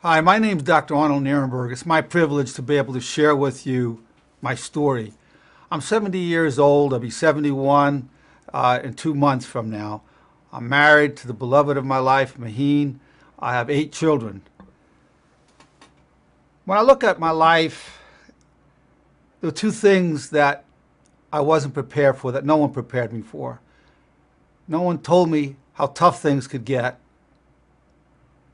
Hi, my name is Dr. Arnold Nerenberg. It's my privilege to be able to share with you my story. I'm 70 years old. I'll be 71 in 2 months from now. I'm married to the beloved of my life, Maheen. I have 8 children. When I look at my life, there are two things that I wasn't prepared for, that no one prepared me for. No one told me how tough things could get,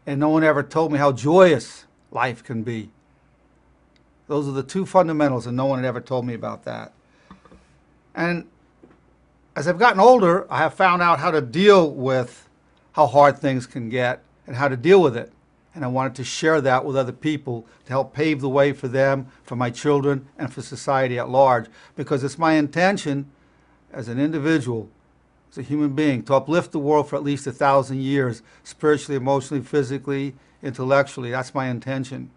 and no one ever told me how joyous life can be. Those are the two fundamentals, and no one had ever told me about that. And as I've gotten older, I have found out how to deal with how hard things can get and how to deal with it. And I wanted to share that with other people to help pave the way for them, for my children, and for society at large. Because it's my intention as an individual, as a human being, to uplift the world for at least 1,000 years, spiritually, emotionally, physically, intellectually. That's my intention.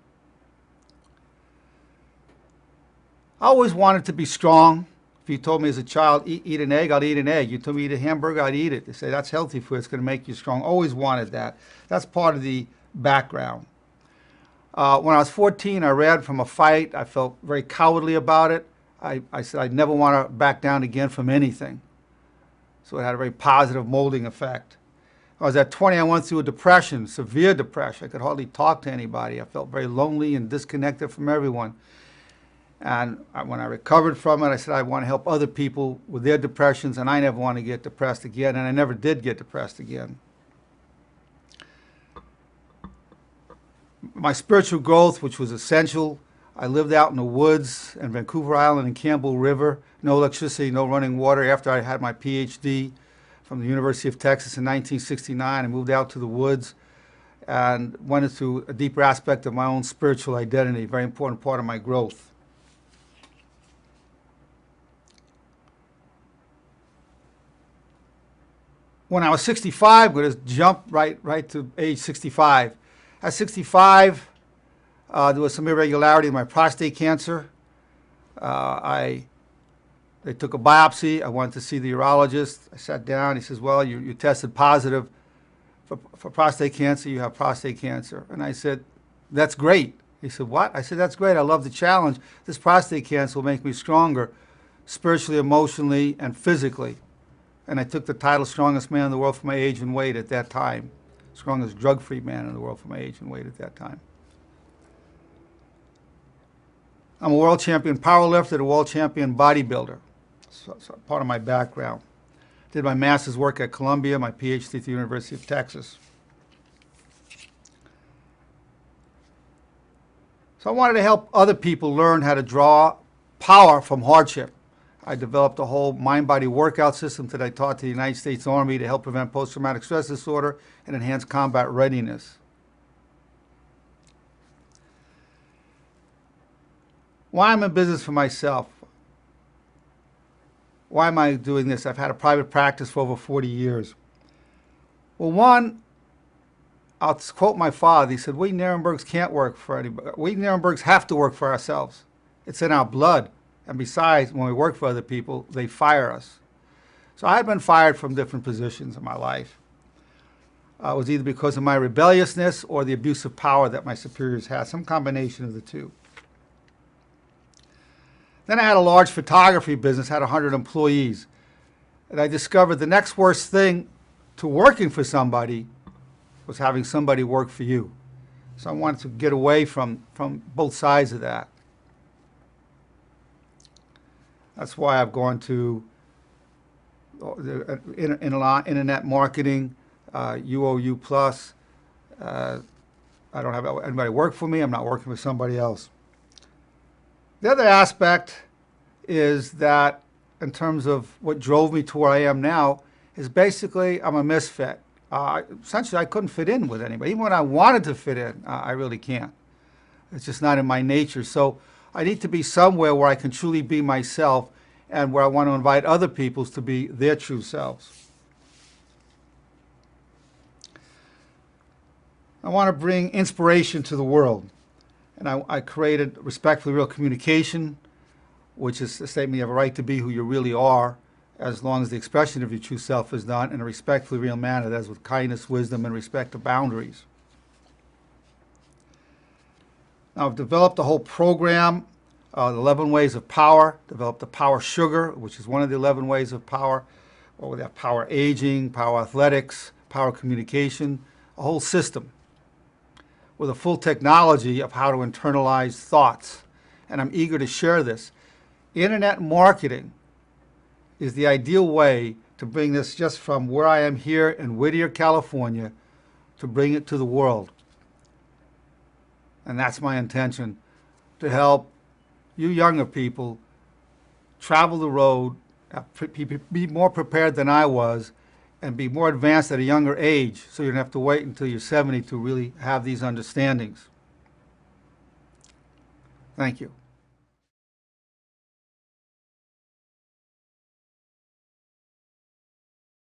I always wanted to be strong. If you told me as a child, eat an egg, I'd eat an egg. You told me eat a hamburger, I'd eat it. They say that's healthy food, it's going to make you strong. Always wanted that. That's part of the background. When I was 14, I ran from a fight. I felt very cowardly about it. I said I'd never want to back down again from anything. So it had a very positive molding effect. I was at 20, I went through a depression, severe depression. I could hardly talk to anybody. I felt very lonely and disconnected from everyone. And when I recovered from it, I said I want to help other people with their depressions, and I never want to get depressed again, and I never did get depressed again. My spiritual growth, which was essential, I lived out in the woods in Vancouver Island and Campbell River, no electricity, no running water. After I had my Ph.D. from the University of Texas in 1969, I moved out to the woods and went into a deeper aspect of my own spiritual identity, a very important part of my growth. When I was 65, I'm going to jump right to age 65. At 65, there was some irregularity in my prostate cancer. They took a biopsy. I went to see the urologist. I sat down. He says, well, you tested positive for prostate cancer. You have prostate cancer. And I said, that's great. He said, what? I said, that's great. I love the challenge. This prostate cancer will make me stronger spiritually, emotionally, and physically. And I took the title strongest man in the world for my age and weight at that time. Strongest drug-free man in the world for my age and weight at that time. I'm a world champion powerlifter, a world champion bodybuilder. So part of my background. Did my master's work at Columbia, my PhD at the University of Texas. So I wanted to help other people learn how to draw power from hardship. I developed a whole mind-body workout system that I taught to the United States Army to help prevent post-traumatic stress disorder and enhance combat readiness. Why am I in business for myself? Why am I doing this? I've had a private practice for over 40 years. Well, one, I'll quote my father. He said, we Nerenbergs can't work for anybody. We Nerenbergs have to work for ourselves. It's in our blood. And besides, when we work for other people, they fire us. So I had been fired from different positions in my life. It was either because of my rebelliousness or the abuse of power that my superiors had, some combination of the two. Then I had a large photography business, had 100 employees. And I discovered the next worst thing to working for somebody was having somebody work for you. So I wanted to get away from both sides of that. That's why I've gone to internet marketing, UOU Plus. I don't have anybody work for me. I'm not working for somebody else. The other aspect is that in terms of what drove me to where I am now is basically I'm a misfit. Essentially, I couldn't fit in with anybody. Even when I wanted to fit in, I really can't. It's just not in my nature. So I need to be somewhere where I can truly be myself and where I want to invite other people to be their true selves. I want to bring inspiration to the world. And I created Respectfully Real Communication, which is a statement you have a right to be who you really are, as long as the expression of your true self is done in a respectfully real manner, that is with kindness, wisdom, and respect to boundaries. Now, I've developed a whole program, the 11 ways of power, developed the power sugar, which is one of the 11 ways of power. Or we have power aging, power athletics, power communication, a whole system with a full technology of how to internalize thoughts. And I'm eager to share this. Internet marketing is the ideal way to bring this just from where I am here in Whittier, California, to bring it to the world. And that's my intention, to help you younger people travel the road, be more prepared than I was, and be more advanced at a younger age, so you don't have to wait until you're 70 to really have these understandings. Thank you.